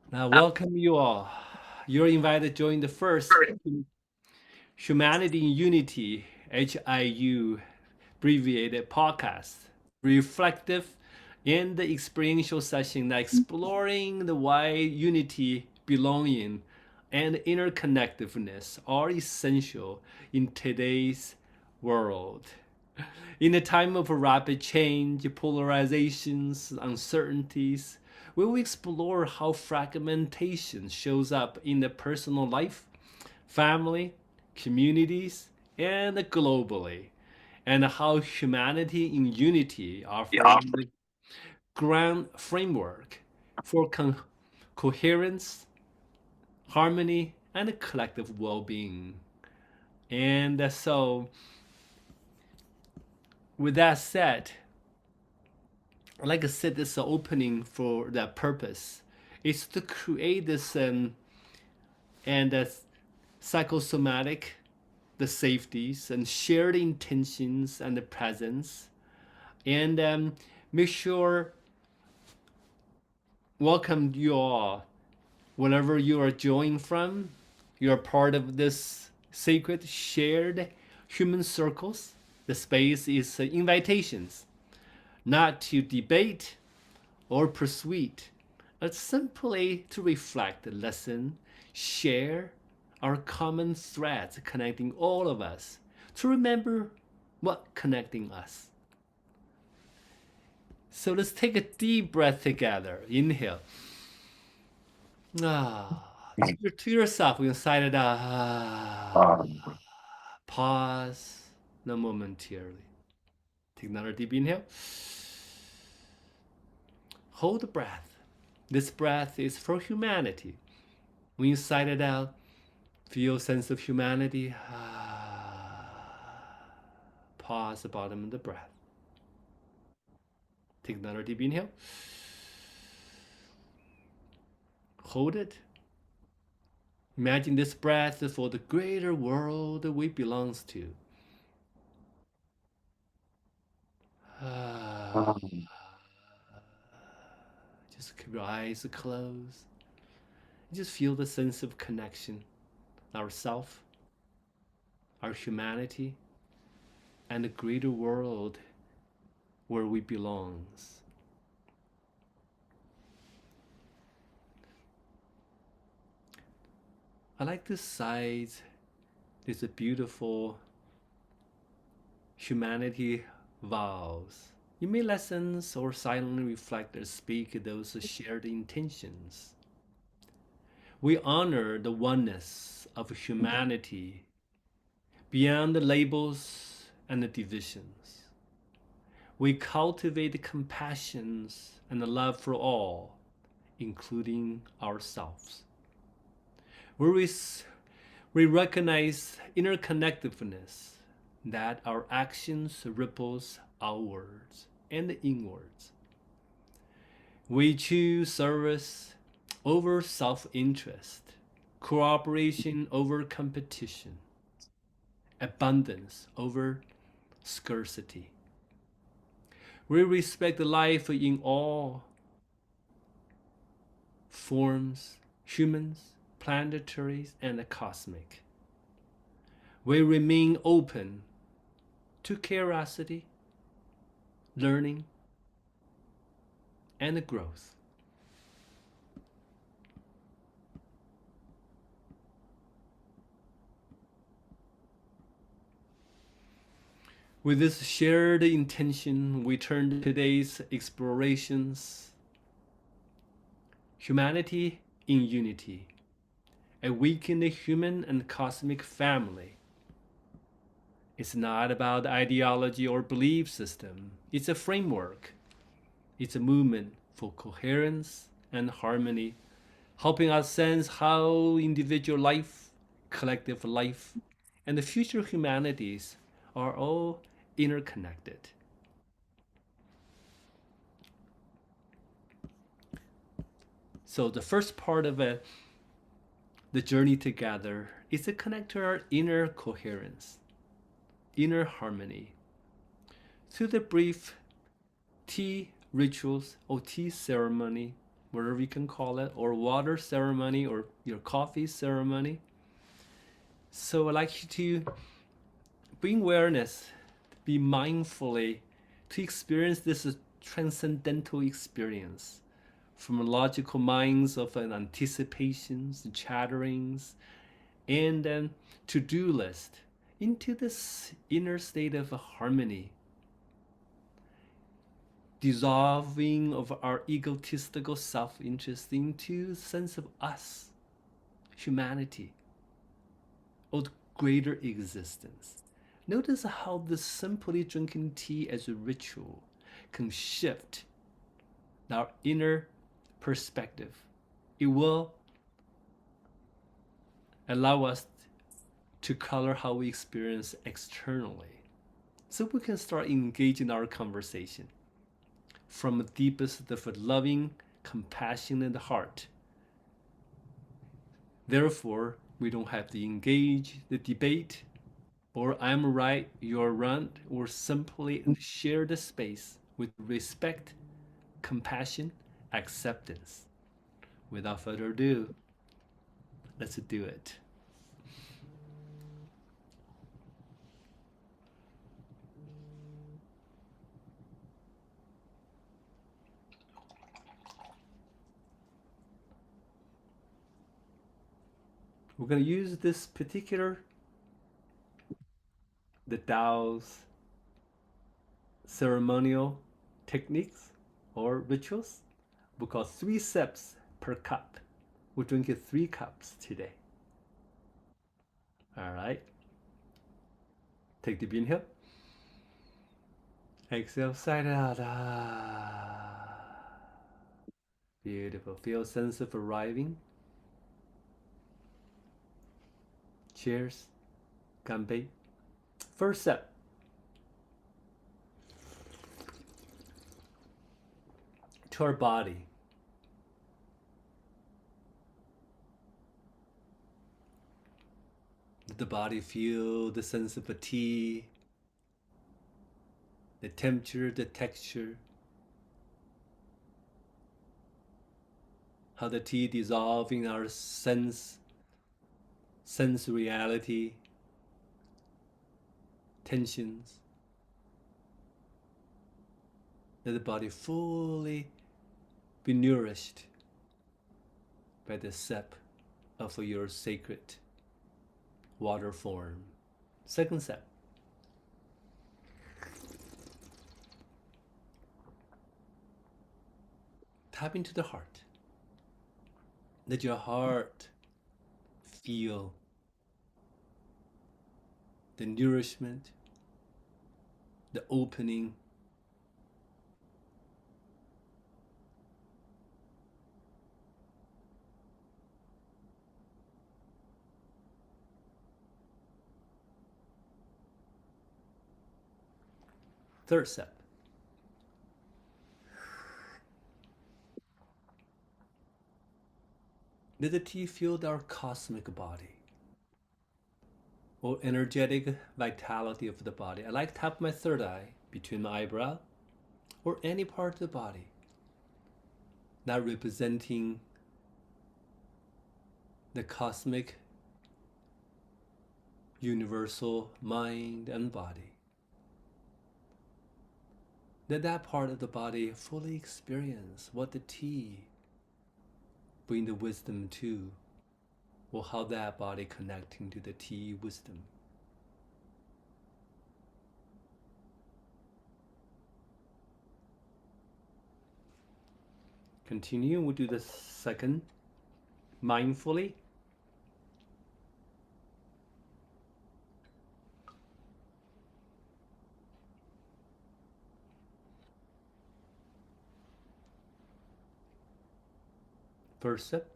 Now, welcome you all. You're invited to join the first Humanity in Unity HIU abbreviated podcast, reflective and experiential session exploring the why unity, belonging, and interconnectedness are essential in today's world. In a time of rapid change, polarizations, uncertainties, we will explore how fragmentation shows up in the personal life, family, communities, and globally, and how humanity in unity offers the grand framework for coherence, harmony, and collective well being. And so, with that said, like I said, this opening for that purpose is to create this and psychosomatic, the safeties and shared intentions and the presence, and make sure welcome you all wherever you are joining from. You are part of this sacred shared human circles. The space is invitations, not to debate or persuade, but simply to reflect, listen, share our common threads connecting all of us, to remember what connecting us. So let's take a deep breath together. Inhale. Ah, to yourself, inside it out. Pause. Now momentarily. Take another deep inhale. Hold the breath. This breath is for humanity. When you sigh it out, feel a sense of humanity. Pause the bottom of the breath. Take another deep inhale. Hold it. Imagine this breath is for the greater world that we belongs to. Just keep your eyes closed. Just feel the sense of connection, ourself, our humanity, and the greater world where we belongs. I like this side. There's a beautiful humanity vows. You may listen or silently reflect or speak those shared intentions. We honor the oneness of humanity beyond the labels and the divisions. We cultivate compassions and the love for all, including ourselves. We, we recognize interconnectedness, that our actions ripples outwards and inwards. We choose service over self-interest, cooperation over competition, abundance over scarcity. We respect life in all forms, humans, planetaries, and cosmic. We remain open to curiosity, learning, and growth. With this shared intention, we turn to today's explorations. Humanity in unity, awaken the human and cosmic family. It's not about ideology or belief system. It's a framework. It's a movement for coherence and harmony, helping us sense how individual life, collective life, and the future humanities are all interconnected. So the first part of the journey together is to connect to our inner coherence, inner harmony, through the brief tea rituals or tea ceremony whatever you can call it, or water ceremony, or your coffee ceremony. So I'd like you to bring awareness, be mindfully, to experience this transcendental experience from logical minds of an anticipations, chatterings, and then to-do list into this inner state of harmony, dissolving of our egotistical self-interest into a sense of us, humanity, of greater existence. Notice how this simply drinking tea as a ritual can shift our inner perspective. It will allow us to color how we experience externally. So we can start engaging our conversation from the deepest of a loving, compassionate heart. Therefore, we don't have to engage the debate, or I'm right, you're wrong, or simply share the space with respect, compassion, acceptance. Without further ado, let's do it. We're going to use this particular, the Tao's ceremonial techniques or rituals. We call 3 sips per cup. We're drinking 3 cups today. All right. Take the inhale. Exhale, sigh it out. Beautiful. Feel a sense of arriving. Cheers. Ganbei. First sip. To our body. Let the body feel the sense of fatigue, the temperature, the texture, how the tea dissolving our sense reality, tensions. Let the body fully be nourished by the sip of your sacred water form. Second sip. Tap into the heart. Let your heart feel the nourishment, the opening. Third sip. Let the tea fill our cosmic body or energetic vitality of the body. I like to tap my third eye between my eyebrow or any part of the body, not representing the cosmic universal mind and body. Let that part of the body fully experience what the tea bring the wisdom to, or how that body connecting to the tea wisdom. Continue, we'll do the second mindfully. First sip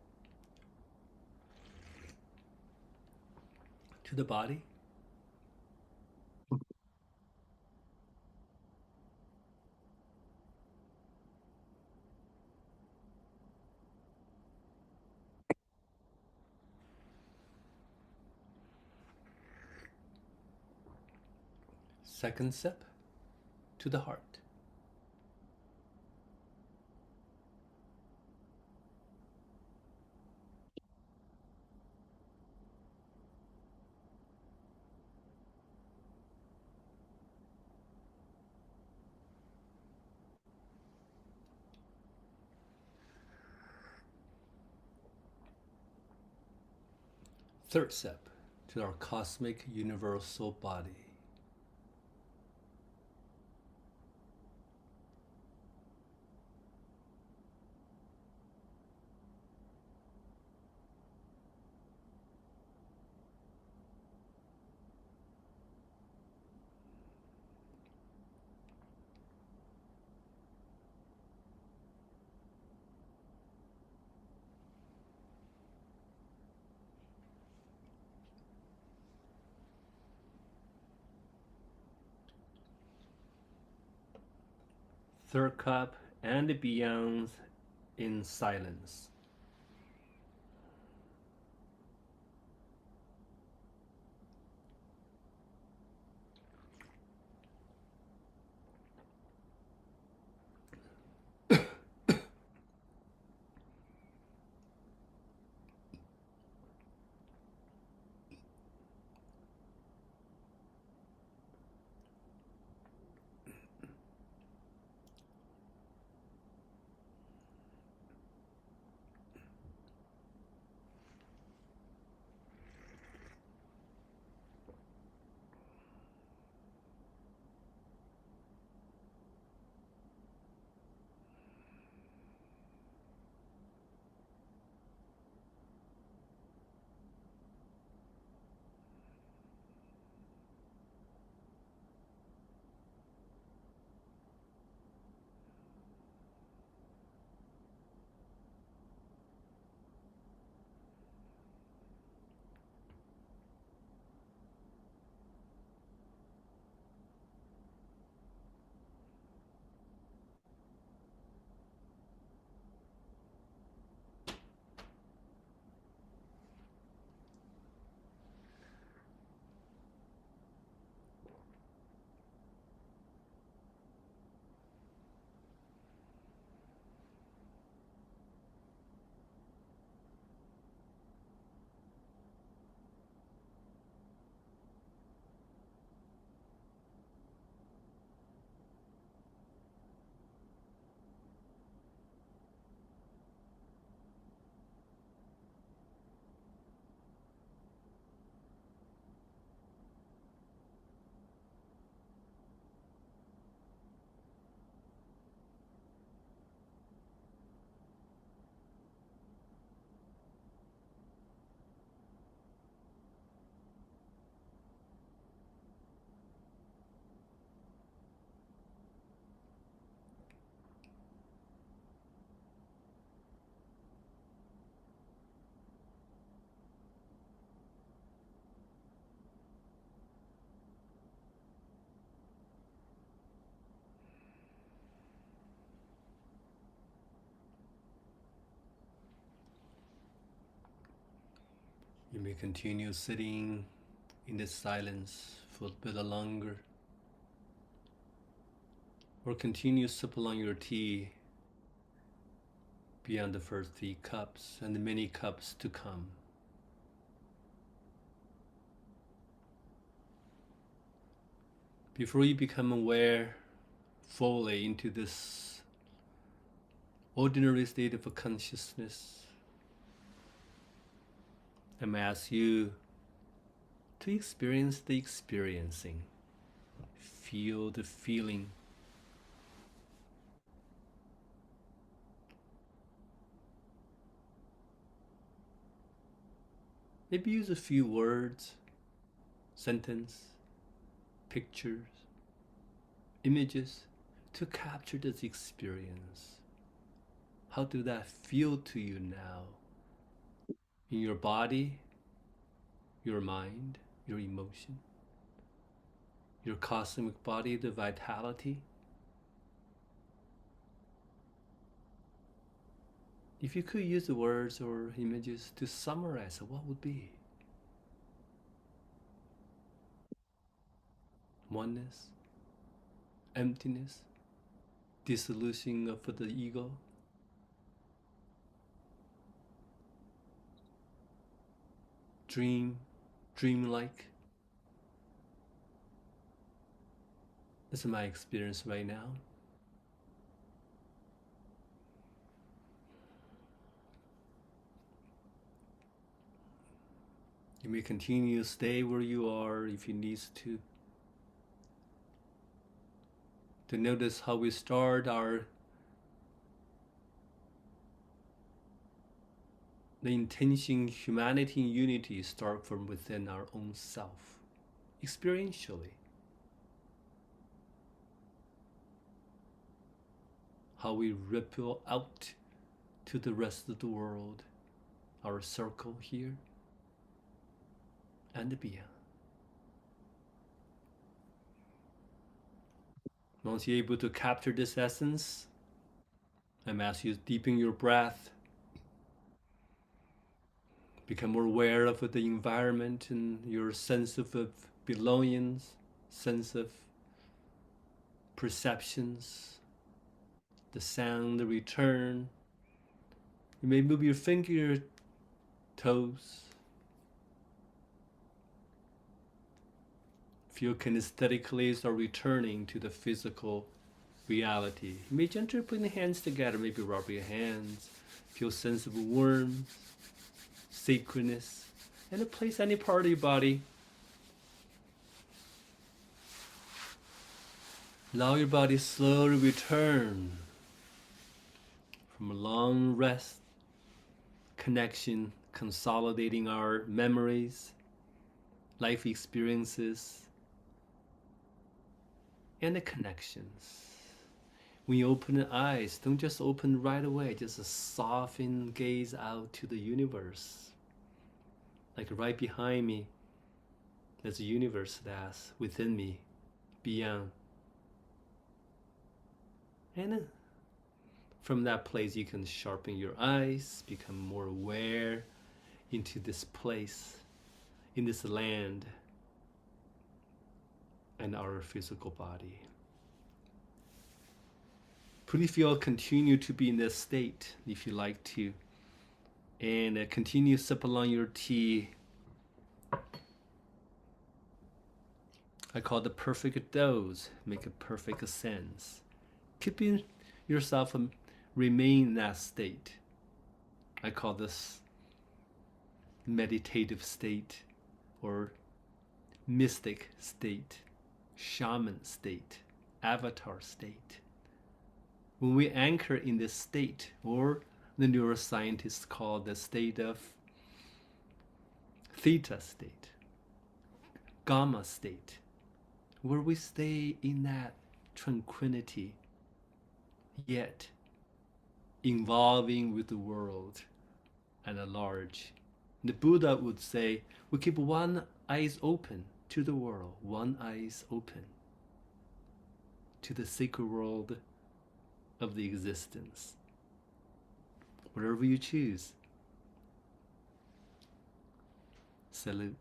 to the body. Second sip to the heart. Third step to our cosmic universal body. Third cup and beyond in silence. You may continue sitting in this silence for a bit longer, or continue sipping on your tea beyond the first 3 cups and the many cups to come. Before you become aware fully into this ordinary state of consciousness, I'm asking you to experience the experiencing, feel the feeling. Maybe use a few words, sentence, pictures, images to capture this experience. How does that feel to you now? In your body, your mind, your emotion, your cosmic body, the vitality. If you could use the words or images to summarize, what would be? Oneness, emptiness, dissolution of the ego, dreamlike. This is my experience right now. You may continue to stay where you are if you need to notice how we start the intention, humanity, and unity start from within our own self, experientially. How we ripple out to the rest of the world, our circle here, and beyond. Once you're able to capture this essence, I'm asking you to deepen your breath, become more aware of the environment and your sense of belongings, sense of perceptions, the sound, the return. You may move your finger, toes. Feel kinesthetically start returning to the physical reality. You may gently put the hands together, maybe rub your hands. Feel sense of warmth, sacredness, and place any part of your body. Allow your body slowly return from a long rest, connection, consolidating our memories, life experiences, and the connections. When you open the eyes, don't just open right away, just a soften gaze out to the universe. Like right behind me, there's a universe that's within me, beyond. And from that place, you can sharpen your eyes, become more aware into this place, in this land, and our physical body. Please feel continue to be in this state if you like to. And continue to sip along your tea. I call it the perfect dose, make a perfect sense. Keeping yourself remain in that state. I call this meditative state or mystic state, shaman state, avatar state. When we anchor in this state, or the neuroscientists call the state of theta state, gamma state, where we stay in that tranquility, yet involving with the world at large. The Buddha would say, we keep one eye open to the world, one eye open to the sacred world of the existence. Whatever you choose. Salute.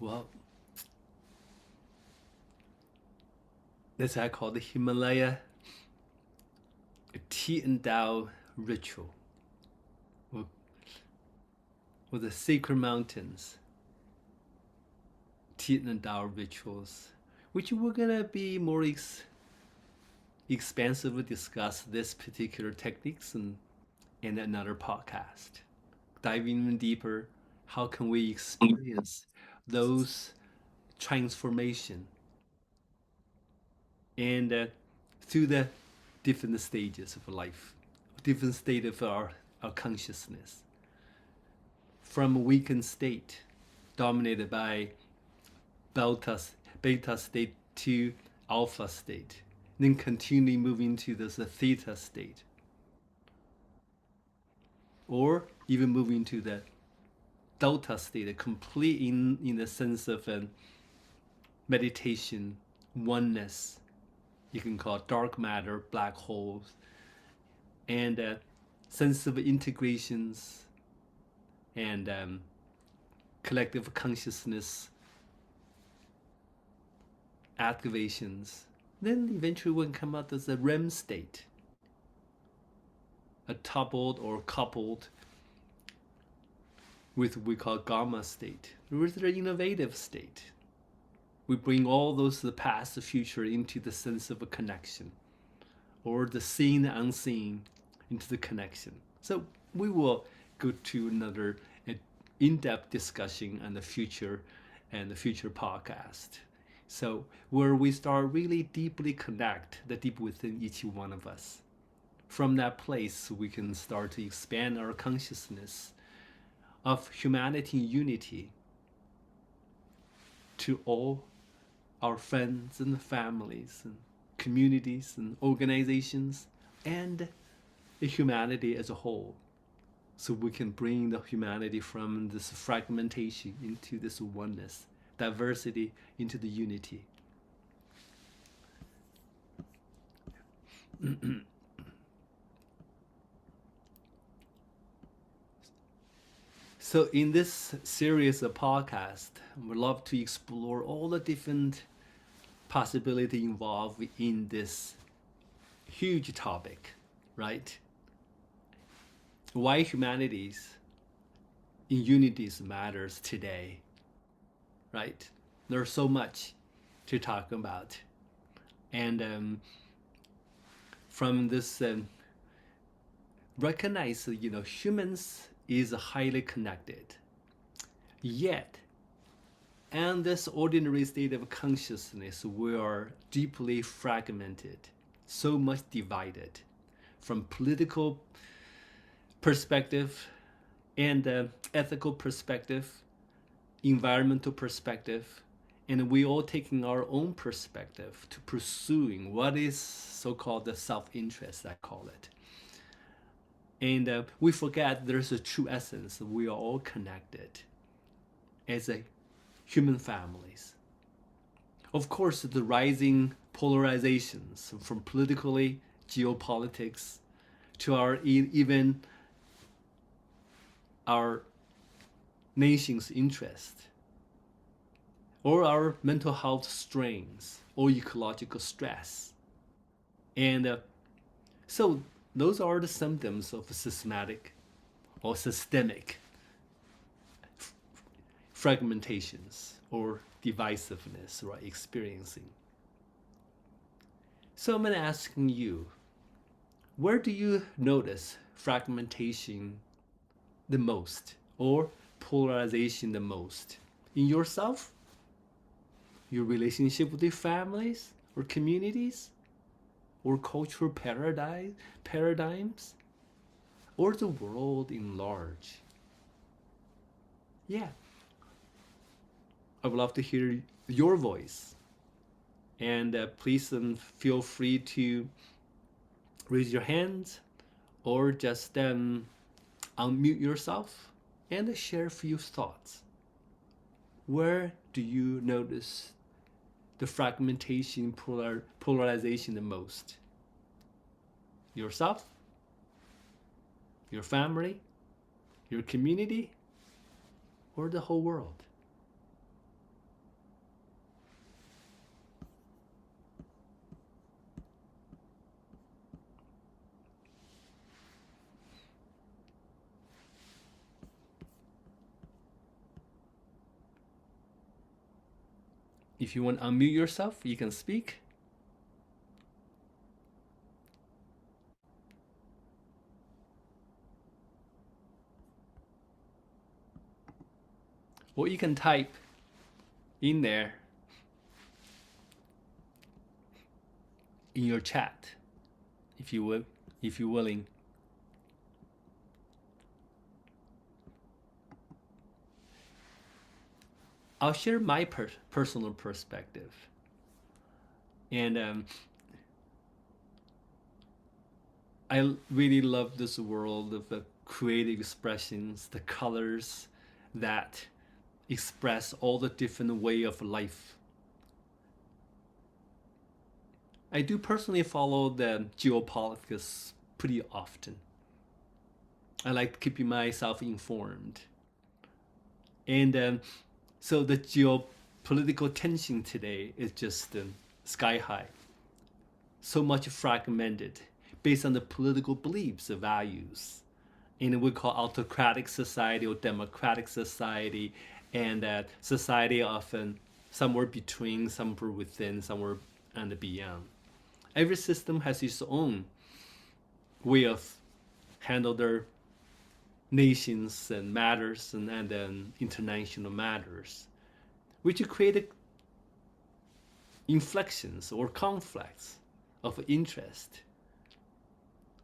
Well, that's what I call the Himalaya tea and Tao ritual. With the sacred mountains, tea and Tao rituals, which we're gonna be more expansively discuss this particular techniques in another podcast. Diving even deeper, how can we experience those transformation and through the different stages of life, different state of our consciousness, from a weakened state dominated by beta state to alpha state, then continue moving to this theta state, or even moving to the delta state, a complete in the sense of meditation, oneness. You can call it dark matter, black holes, and sense of integrations and collective consciousness activations. Then eventually we can come out as a REM state, a coupled with what we call gamma state, with the innovative state. We bring all those the past, the future into the sense of a connection, or the seen, the unseen into the connection. So we will go to another in-depth discussion on the future and the future podcast. So where we start really deeply connect the deep within each one of us. From that place, we can start to expand our consciousness of humanity unity to all our friends and families and communities and organizations and the humanity as a whole. So we can bring the humanity from this fragmentation into this oneness, diversity into the unity. So in this series of podcasts, we'd love to explore all the different possibilities involved in this huge topic, right? Why humanities in unities matters today, right? There's so much to talk about. And from this, recognize, humans is highly connected. Yet, in this ordinary state of consciousness, we are deeply fragmented, so much divided from political perspective and ethical perspective, environmental perspective, and we all taking our own perspective to pursuing what is so-called the self-interest, I call it. And we forget there's a true essence. We are all connected as a human families. Of course, the rising polarizations from politically, geopolitics, to our even our nation's interest, or our mental health strains, or ecological stress. And so those are the symptoms of systematic or systemic fragmentations or divisiveness or experiencing. So I'm asking you, where do you notice fragmentation the most or polarization the most? In yourself? Your relationship with your families or communities? Or cultural paradigms? Or the world in large? Yeah. I would love to hear your voice. And please feel free to raise your hand or just unmute yourself and share a few thoughts. Where do you notice the fragmentation, polarization the most? Yourself? Your family? Your community? Or the whole world? If you want to unmute yourself, you can speak. Or you can type in there in your chat, if you're willing. I'll share my personal perspective. And I really love this world of the creative expressions, the colors that express all the different way of life. I do personally follow the geopolitics pretty often. I like keeping myself informed. And so the geopolitical tension today is just sky high. So much fragmented based on the political beliefs, values, in we call autocratic society or democratic society, and that society often somewhere between, somewhere within, somewhere and beyond. Every system has its own way of handle their nations and matters, and then international matters, which create inflections or conflicts of interest.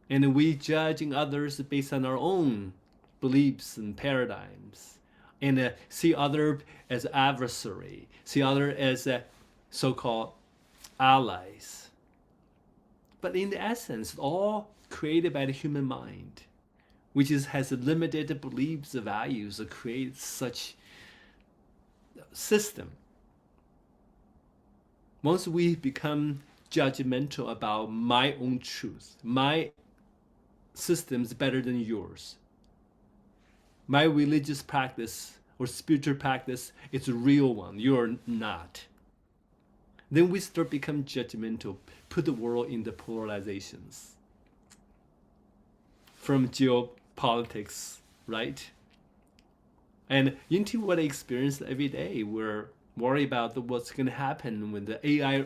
And we judging others based on our own beliefs and paradigms, and see other as adversary, see other as so-called allies. But in the essence, all created by the human mind, which has limited beliefs, values, create such system. Once we become judgmental about my own truth, my system is better than yours, my religious practice or spiritual practice is a real one, you're not, then we start become judgmental, put the world in the polarizations. From geopolitics, right? And into what I experience every day, we're worried about what's going to happen when the AI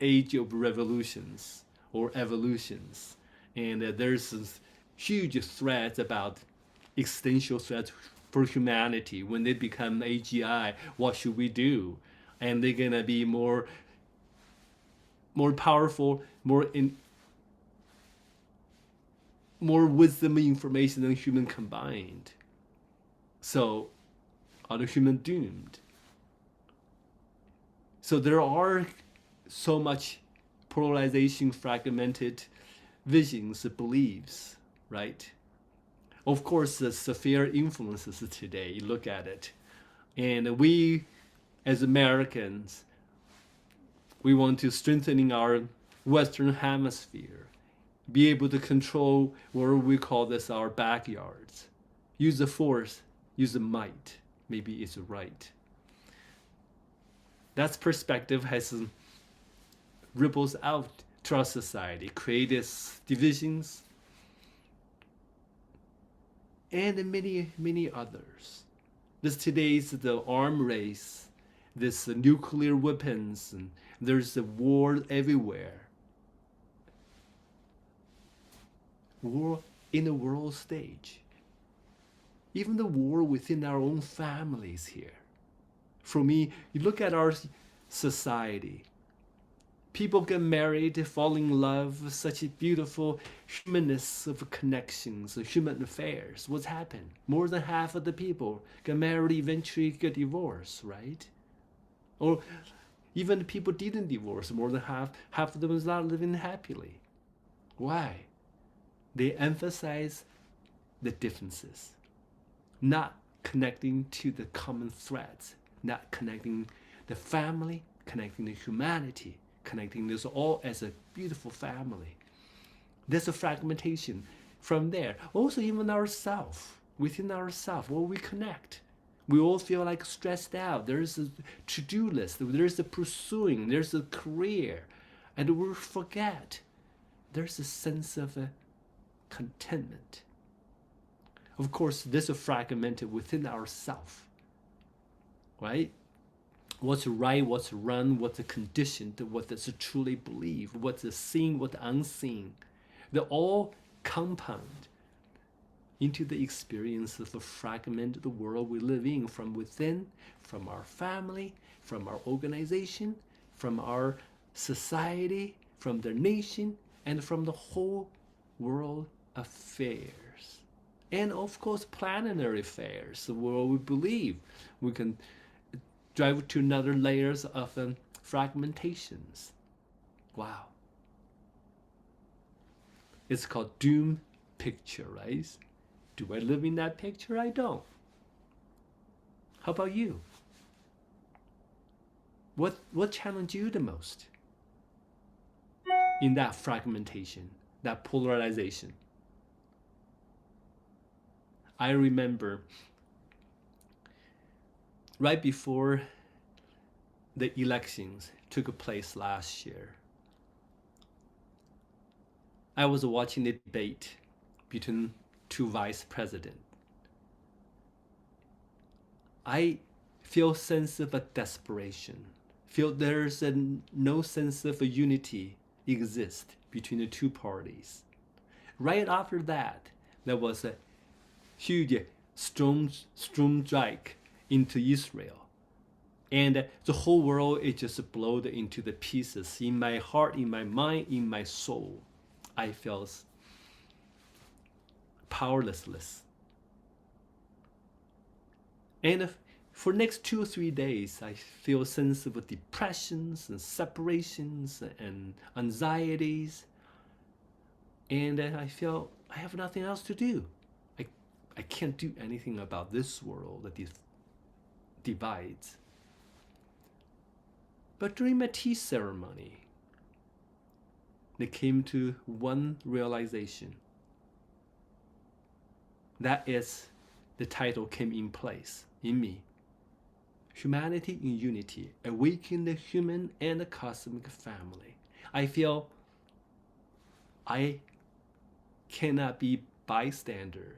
age of revolutions or evolutions. And there's this huge threats about existential threats for humanity. When they become AGI, what should we do? And they're going to be more powerful, more wisdom and information than human combined. So are the human doomed? So there are so much polarization, fragmented visions, beliefs, right? Of course, the severe influences today, look at it. And we, as Americans, we want to strengthen our Western hemisphere, be able to control what we call this our backyards. Use the force, use the might. Maybe it's right. That perspective has ripples out to our society, creates divisions, and many, many others. This today's the arm race, this nuclear weapons, and there's a war everywhere. War in the world stage. Even the war within our own families here. For me, you look at our society. People get married, fall in love, such a beautiful humanness of connections, of human affairs. What's happened? More than half of the people get married, eventually get divorced, right? Or even people didn't divorce, more than half of them is not living happily. Why? They emphasize the differences, not connecting to the common threads, not connecting the family, connecting the humanity, connecting this all as a beautiful family. There's a fragmentation from there. Also, even ourself, within ourselves, where we connect. We all feel like stressed out. There's a to-do list. There's a pursuing. There's a career. And we forget. There's a sense of contentment. Of course, this is fragmented within ourselves. Right? What's right, what's wrong, what's conditioned, what is truly believed, what's seen, what's unseen. They all compound into the experience of a fragmented world we live in, from within, from our family, from our organization, from our society, from the nation, and from the whole world affairs. And of course, planetary affairs, where we believe we can drive to another layers of fragmentations. Wow. It's called doom picture, right? Do I live in that picture? I don't. How about you? What challenged you the most in that fragmentation, that polarization? I remember right before the elections took place last year, I was watching the debate between to vice president. I feel sense of a desperation. Feel there's no sense of a unity exist between the two parties. Right after that, there was a huge storm strike into Israel. And the whole world is just blown into the pieces. In my heart, in my mind, in my soul, I felt powerlessness. And for next 2 or 3 days, I feel a sense of depressions and separations and anxieties. And I feel I have nothing else to do. I can't do anything about this world that divides. But during my tea ceremony, they came to one realization. That is, the title came in place in me. Humanity in Unity, Awaken the Human and the Cosmic Family. I feel I cannot be bystander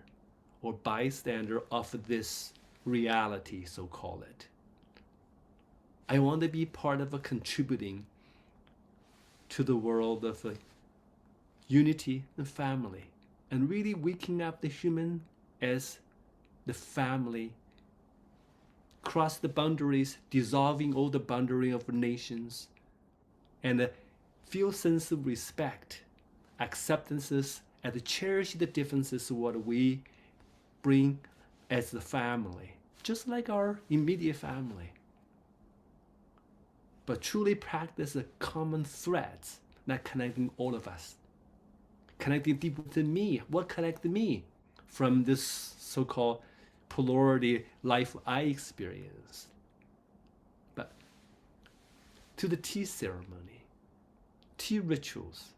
of this reality, so call it. I want to be part of a contributing to the world of unity and family, and really waking up the human as the family, cross the boundaries, dissolving all the boundary of nations, and feel sense of respect, acceptances, and cherish the differences of what we bring as the family, just like our immediate family. But truly practice the common threads that connecting all of us, connecting people to me. What connected me from this so-called polarity life I experienced? But to the tea ceremony, tea rituals,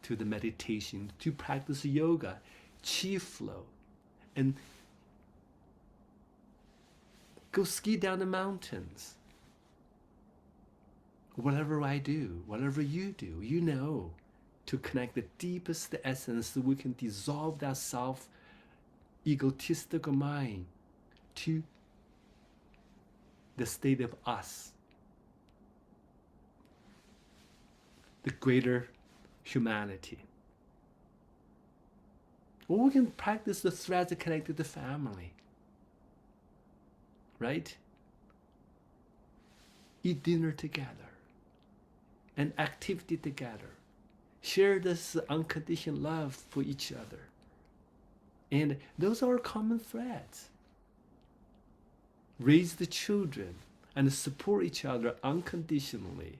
to the meditation, to practice yoga, chi flow, and go ski down the mountains. Whatever I do, whatever you do, you know, to connect the deepest essence so we can dissolve that self-egotistical mind to the state of us, the greater humanity. Or we can practice the threads that connect to the family, right? Eat dinner together, an activity together, share this unconditional love for each other. And those are common threads. Raise the children and support each other unconditionally.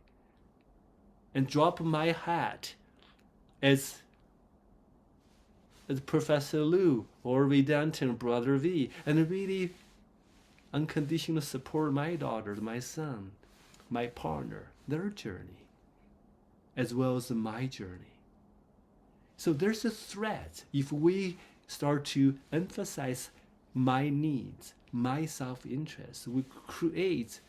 And drop my hat as Professor Lu or Vedanta Brother V, and really unconditional support my daughter, my son, my partner, their journey, as well as my journey. So there's a thread. If we start to emphasize my needs, my self-interest, we create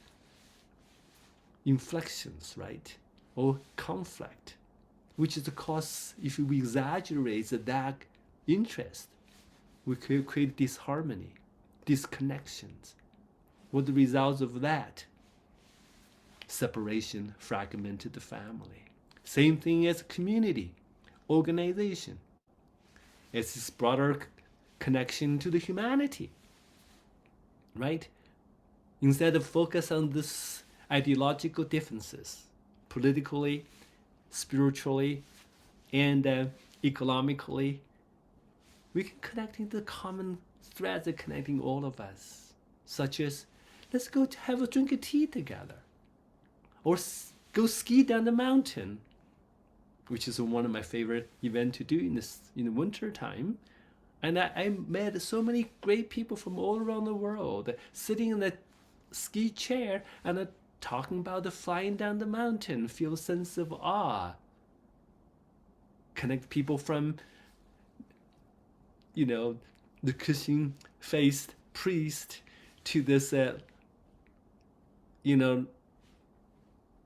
inflections, right? Or conflict, which is the cause. If we exaggerate that interest, we could create disharmony, disconnections. What the results of that? Separation, fragmented the family. Same thing as community, organization. It's this broader connection to the humanity, right? Instead of focus on this ideological differences, politically, spiritually, and economically, we can connect into the common threads that connecting all of us, such as let's go to have a drink of tea together, or go ski down the mountain, which is one of my favorite events to do in the winter time. And I met so many great people from all around the world sitting in the ski chair and talking about the flying down the mountain, feel a sense of awe. Connect people from, the Christian-faced priest to this,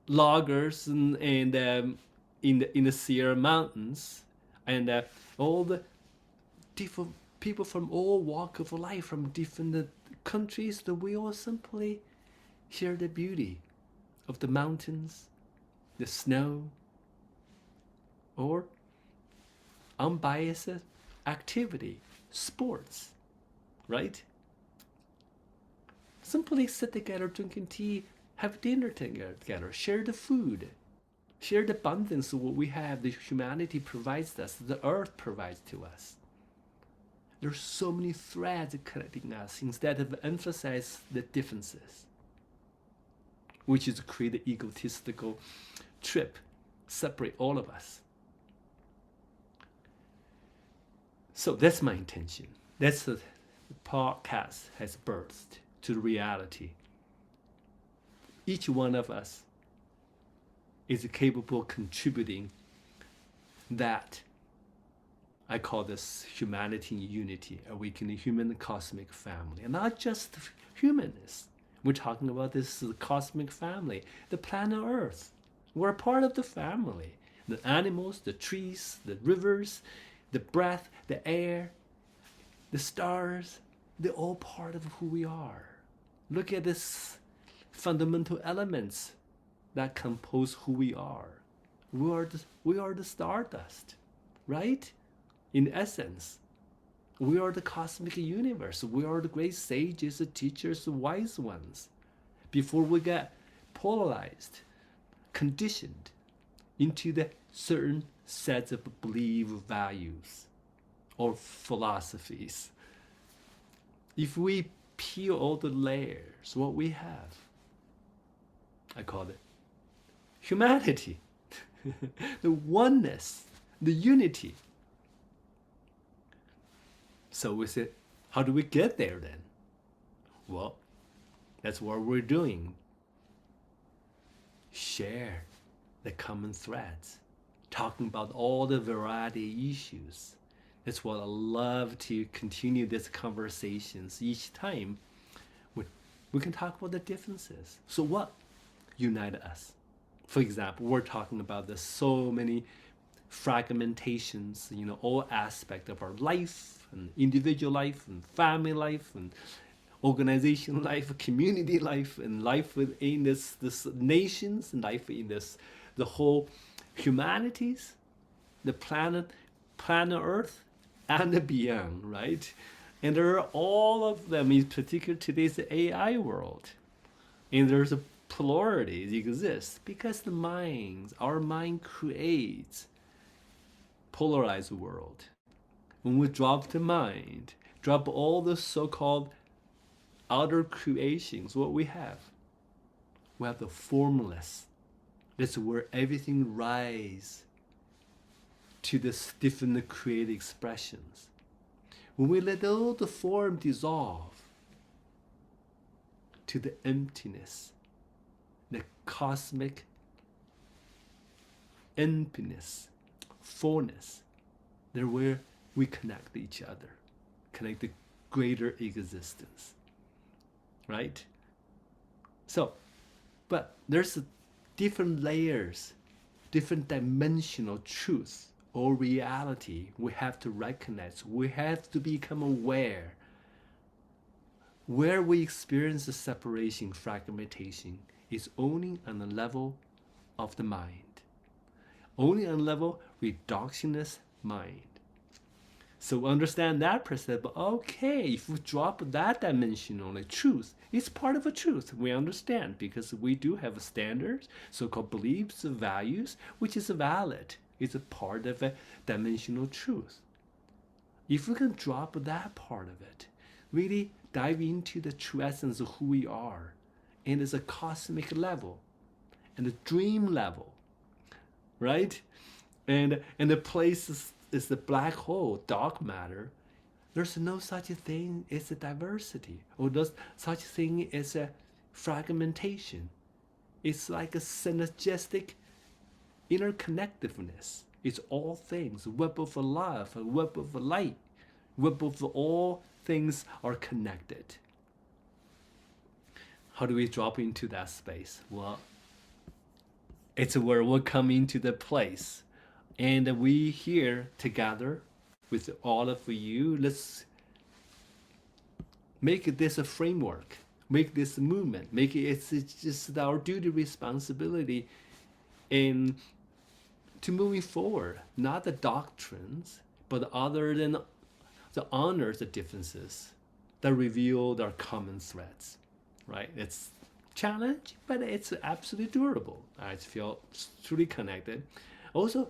loggers and in the Sierra Mountains, and all the different people from all walk of life, from different countries, that we all simply share the beauty of the mountains, the snow, or unbiased activity, sports, right? Simply sit together drinking tea, have dinner together, share the food, share the abundance of what we have, the humanity provides us, the earth provides to us. There's so many threads connecting us instead of emphasize the differences, which is to create an egotistical trip, separate all of us. So that's my intention. That's the podcast has birthed to the reality. Each one of us is capable of contributing that. I call this humanity in unity, awakening human cosmic family. And not just humanists. We're talking about this cosmic family, the planet Earth. We're a part of the family. The animals, the trees, the rivers, the breath, the air, the stars, they're all part of who we are. Look at these fundamental elements that compose who we are. We are the stardust, right? In essence, we are the cosmic universe. We are the great sages, the teachers, the wise ones. Before we get polarized, conditioned into the certain sets of belief values or philosophies. If we peel all the layers, what we have, I call it humanity, the oneness, the unity. So we said, how do we get there then? Well, that's what we're doing. Share the common threads, talking about all the variety issues. That's what I love to continue these conversations each time. We can talk about the differences. So what united us? For example, we're talking about there's so many fragmentations, all aspects of our life, and individual life, and family life, and organization life, community life, and life within this nations, and life in the whole humanities, the planet Earth, and beyond, right? And there are all of them, in particular today's AI world. And there's a polarity that exists because our mind creates polarized world. When we drop the mind, drop all the so-called outer creations, what we have the formless. That's where everything rises to this different creative expressions. When we let all the form dissolve to the emptiness, the cosmic emptiness, fullness, there where we connect each other, connect the greater existence, right? So, but there's different layers, different dimensional truth or reality we have to recognize. We have to become aware. Where we experience the separation, fragmentation, is only on the level of the mind, only on the level reductionist mind. So understand that perspective. Okay, if we drop that dimensional truth, it's part of a truth. We understand because we do have standards, so-called beliefs, values, which is valid. It's a part of a dimensional truth. If we can drop that part of it, really dive into the true essence of who we are, and it's a cosmic level, and a dream level, right? And the place is the black hole, dark matter. There's no such a thing as a diversity, or there's such a thing as a fragmentation. It's like a synergistic interconnectedness. It's all things, web of love, a web of light, web of all things are connected. How do we drop into that space? Well, it's where we come into the place, and we here together with all of you. Let's make this a framework, make this a movement, make it, it's just our duty, responsibility in to moving forward, not the doctrines, but other than the honors, the differences that reveal our common threads, right? It's challenge, but it's absolutely durable. I feel truly connected. Also,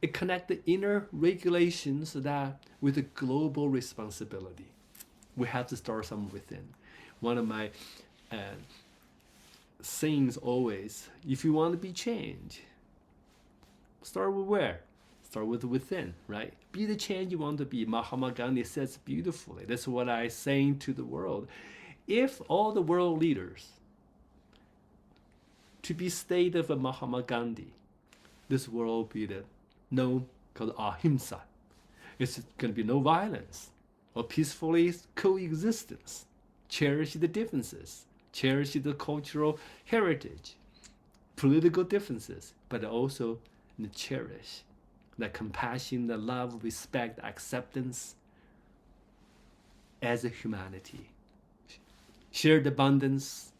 it connects the inner regulations that with the global responsibility. We have to start somewhere within. One of my sayings always, if you want to be changed, start with where? Start with within, right? Be the change you want to be. Mahatma Gandhi says beautifully. That's what I'm saying to the world. If all the world leaders to be state of a Mahatma Gandhi, this world will be the no called ahimsa. It's going to be no violence or peacefully coexistence. Cherish the differences. Cherish the cultural heritage, political differences, but also cherish the compassion, the love, respect, acceptance as a humanity. Shared abundance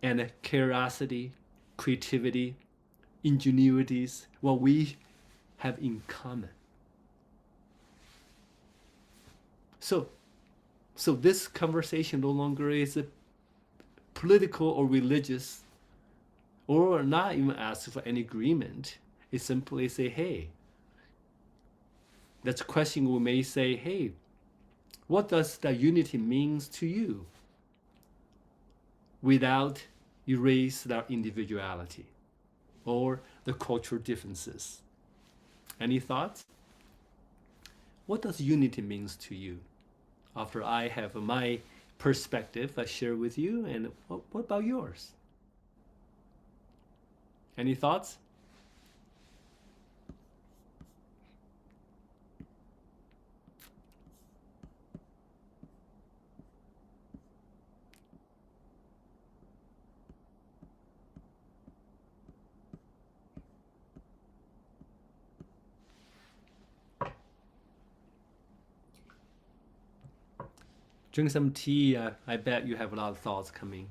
and curiosity, creativity, ingenuities, what we have in common. So this conversation no longer is a political or religious, or not even ask for any agreement. It simply say, hey, that's a question we may say, hey, what does that unity means to you without erase their individuality or the cultural differences? Any thoughts? What does unity means to you? After I have my perspective, I share with you, and what about yours? Any thoughts? Drink some tea. I bet you have a lot of thoughts coming.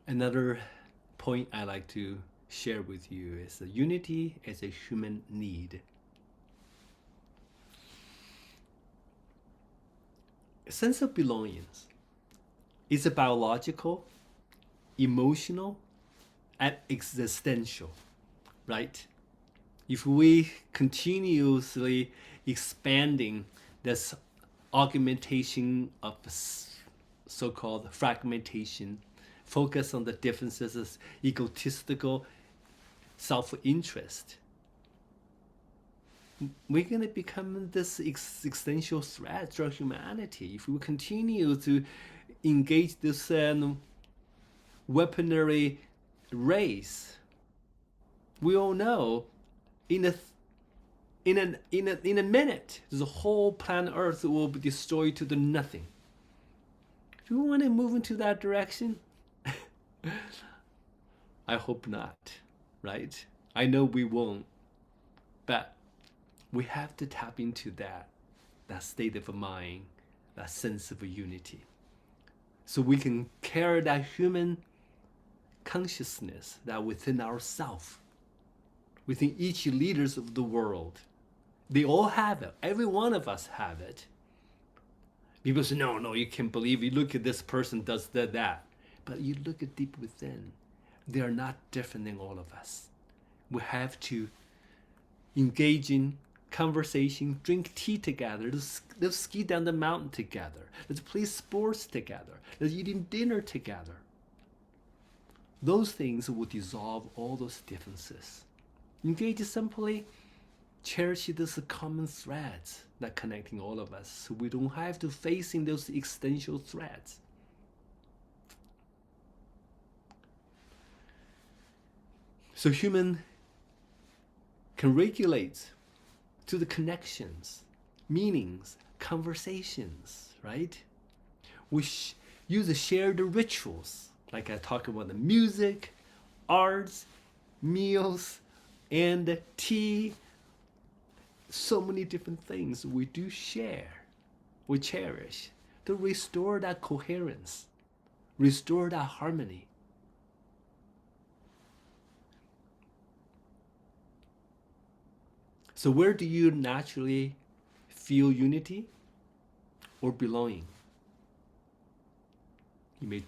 Another point I like to share with you is that unity is a human need. A sense of belonging is a biological, emotional, and existential, right? If we continuously expanding this augmentation of so-called fragmentation, focus on the differences as egotistical self-interest, we're going to become this existential threat to our humanity. If we continue to engage this weaponry race, we all know in a minute, the whole planet Earth will be destroyed to the nothing. Do we want to move into that direction? I hope not, right? I know we won't, but we have to tap into that state of mind, that sense of unity, so we can carry that human consciousness that within ourselves, within each leaders of the world. They all have it. Every one of us have it. People say, no, you can't believe it. Look at this person does that. But you look at deep within. They are not different than all of us. We have to engage in conversation, drink tea together, let's ski down the mountain together, let's play sports together, let's eat dinner together. Those things will dissolve all those differences. Engage simply, cherish those common threads that connecting all of us, so we don't have to facing those existential threats. So human can regulate to the connections, meanings, conversations, right? We use the shared rituals, like I talk about the music, arts, meals, and tea. So many different things we do share, we cherish to restore that coherence, restore that harmony. So where do you naturally feel unity or belonging? You may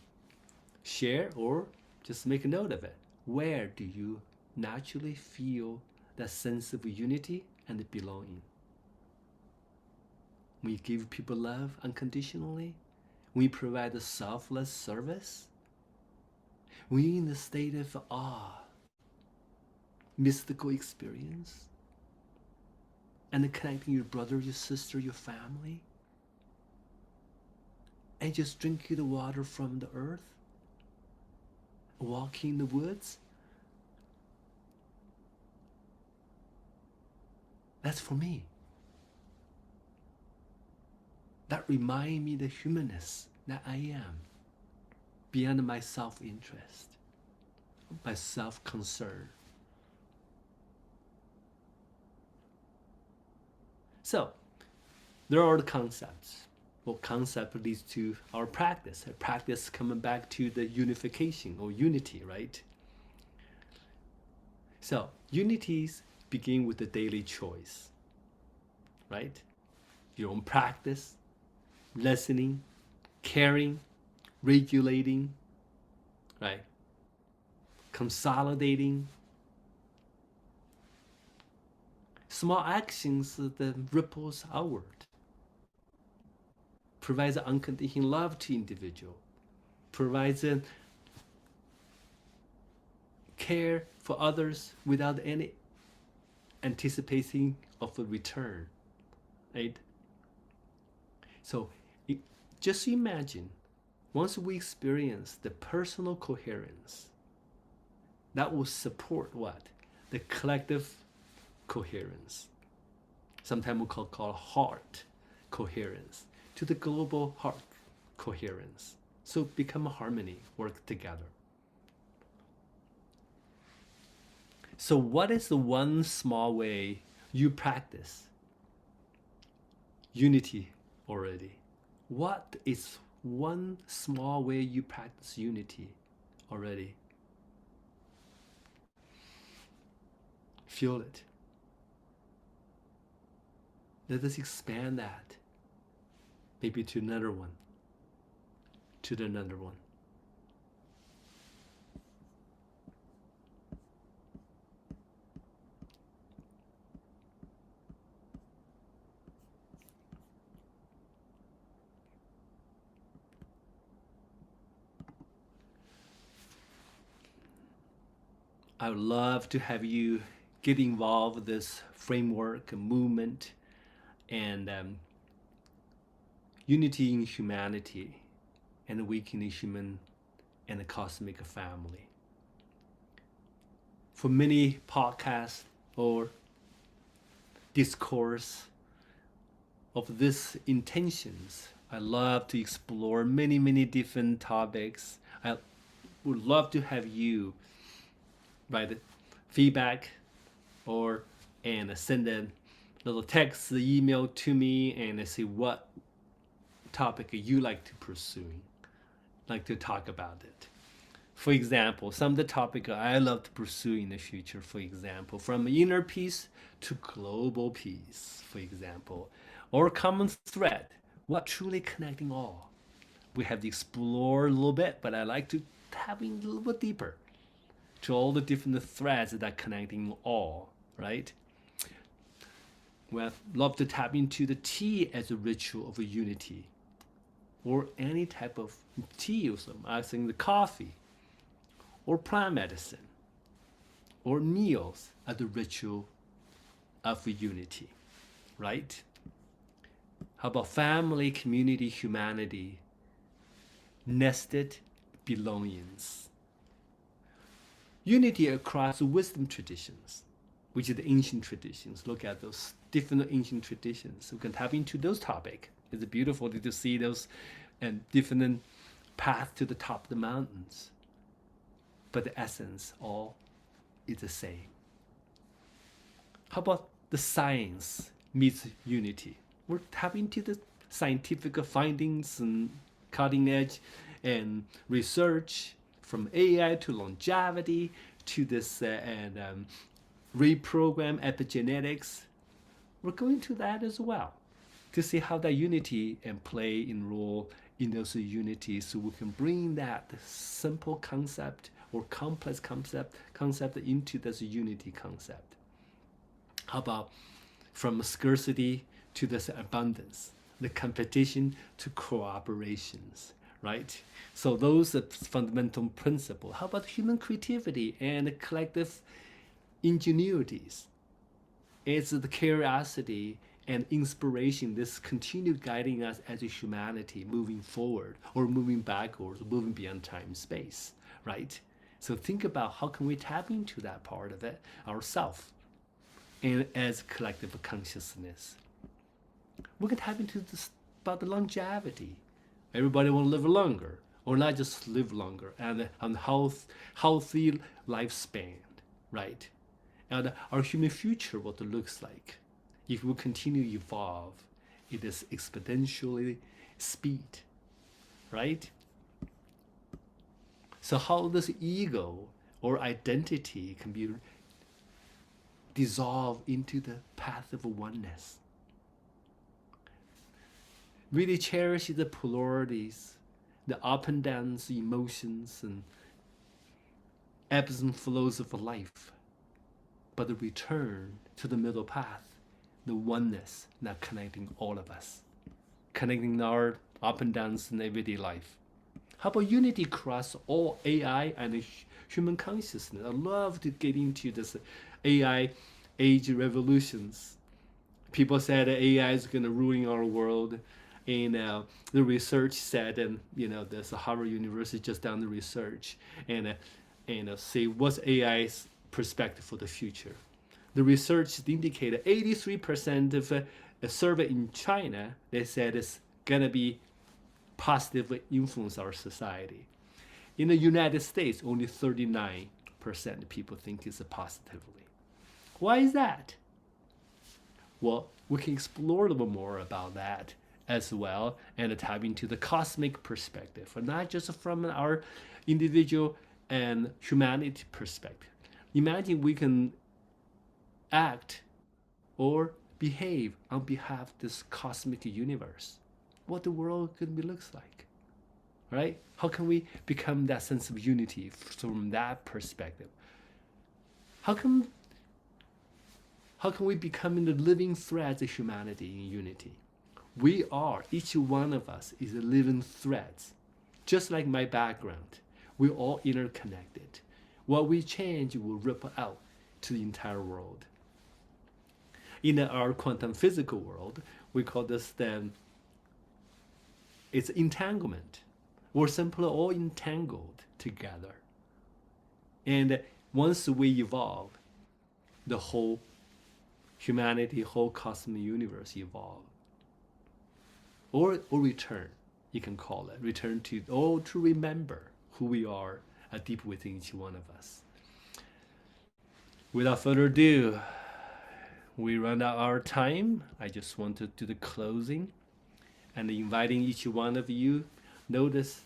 share or just make a note of it. Where do you naturally feel that sense of unity and belonging? When you give people love unconditionally, when you provide a selfless service, when you're in the state of awe, mystical experience, and connecting your brother, your sister, your family, and just drinking the water from the earth, walking in the woods, that's for me. That remind me the humanness that I am, beyond my self-interest, my self-concern. So, there are the concepts. Well, concept leads to our practice. Our practice coming back to the unification or unity, right? So, unities begin with the daily choice, right? Your own practice, listening, caring, regulating, right? Consolidating. Small actions that ripples outward. Provides unconditional love to individual. Provides a care for others without any anticipating of a return, right? So just imagine, once we experience the personal coherence, that will support what? The collective coherence. Sometimes we call heart coherence, to the global heart coherence. So become a harmony, work together. So what is the one small way you practice unity already? What is one small way you practice unity already? Feel it. Let us expand that. Maybe to another one. To another one. I would love to have you get involved with this framework, movement, and unity in humanity, and awakening human and the cosmic family. For many podcasts or discourse of these intentions, I love to explore many, many different topics. I would love to have you write feedback or and send a little text, email to me, and say what topic you like to pursue, like to talk about it. For example, some of the topic I love to pursue in the future, for example, from inner peace to global peace, for example, or common thread, what truly connecting all. We have to explore a little bit, but I like to tap in a little bit deeper to all the different threads that are connecting all, right? We love to tap into the tea as a ritual of a unity, or any type of tea, or some, I think the coffee, or plant medicine, or meals as a ritual of unity, right? How about family, community, humanity, nested belongings? Unity across wisdom traditions, which is the ancient traditions. Look at those different ancient traditions. We can tap into those topics. It's beautiful to see those and different paths to the top of the mountains. But the essence all is the same. How about the science meets unity? We're tapping into the scientific findings and cutting edge and research from AI to longevity to this reprogram epigenetics. We're going to that as well to see how that unity and play in role in those unities, so we can bring that simple concept or complex concept into this unity concept. How about from scarcity to this abundance, the competition to cooperations, right? So those are fundamental principles. How about human creativity and collective ingenuities? It's the curiosity and inspiration, this continue guiding us as a humanity moving forward or moving backwards, moving beyond time and space, right? So think about how can we tap into that part of it ourselves and as collective consciousness. We can tap into this about the longevity. Everybody want to live longer, or not just live longer, and healthy lifespan, right? And our human future, what it looks like. If we continue to evolve, it is exponentially speed, right? So how this ego or identity can be dissolved into the path of oneness. Really cherish the polarities, the up and downs, emotions, and ebbs and flows of life, but the return to the middle path, the oneness now connecting all of us, connecting our up and downs in everyday life. How about unity across all AI and human consciousness? I love to get into this AI age revolutions. People said that AI is going to ruin our world. And the research said, and there's a Harvard University just done the research, and say what's AI's perspective for the future. The research indicated 83% of a survey in China, they said it's gonna be positively influence our society. In the United States, only 39% of people think it's positively. Why is that? Well, we can explore a little more about that as well and tap into the cosmic perspective, not just from our individual and humanity perspective. Imagine we can act or behave on behalf of this cosmic universe. What the world could be looks like, right? How can we become that sense of unity from that perspective? How can we become the living threads of humanity in unity? We are, each one of us is a living threads. Just like my background, we're all interconnected. What we change will ripple out to the entire world. In our quantum physical world, we call this it's entanglement. We're simply all entangled together. And once we evolve, the whole humanity, whole cosmic universe evolve. Or return, you can call it. Return to remember who we are deep within each one of us. Without further ado, we run out our time. I just want to do the closing and inviting each one of you, notice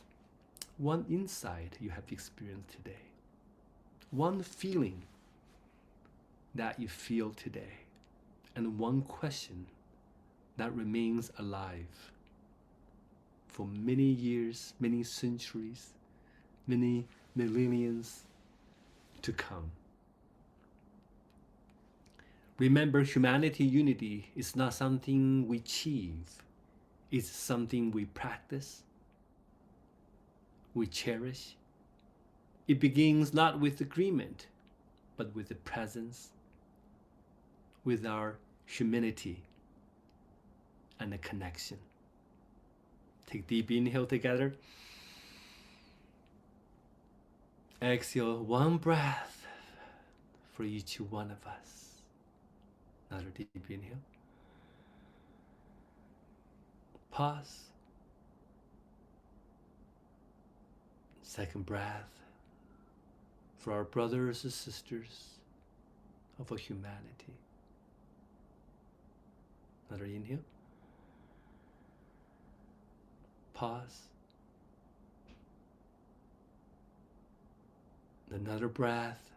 one insight you have experienced today. One feeling that you feel today. And one question that remains alive for many years, many centuries, many millenniums to come. Remember, humanity unity is not something we achieve. It's something we practice, we cherish. It begins not with agreement, but with the presence, with our humility and the connection. Take deep inhale together. Exhale one breath for each one of us. Another deep inhale. Pause. Second breath for our brothers and sisters of our humanity. Another inhale. Pause. Another breath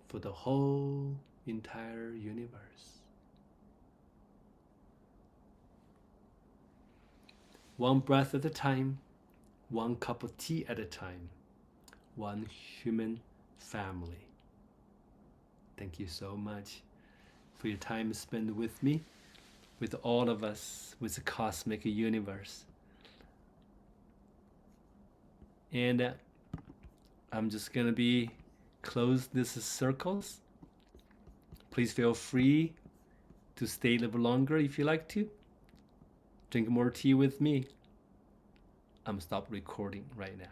for the whole entire universe. One breath at a time, one cup of tea at a time, one human family. Thank you so much for your time spent with me, with all of us, with the cosmic universe. And I'm just gonna be close this circles. Please feel free to stay a little longer if you like to. Drink more tea with me. I'm stop recording right now.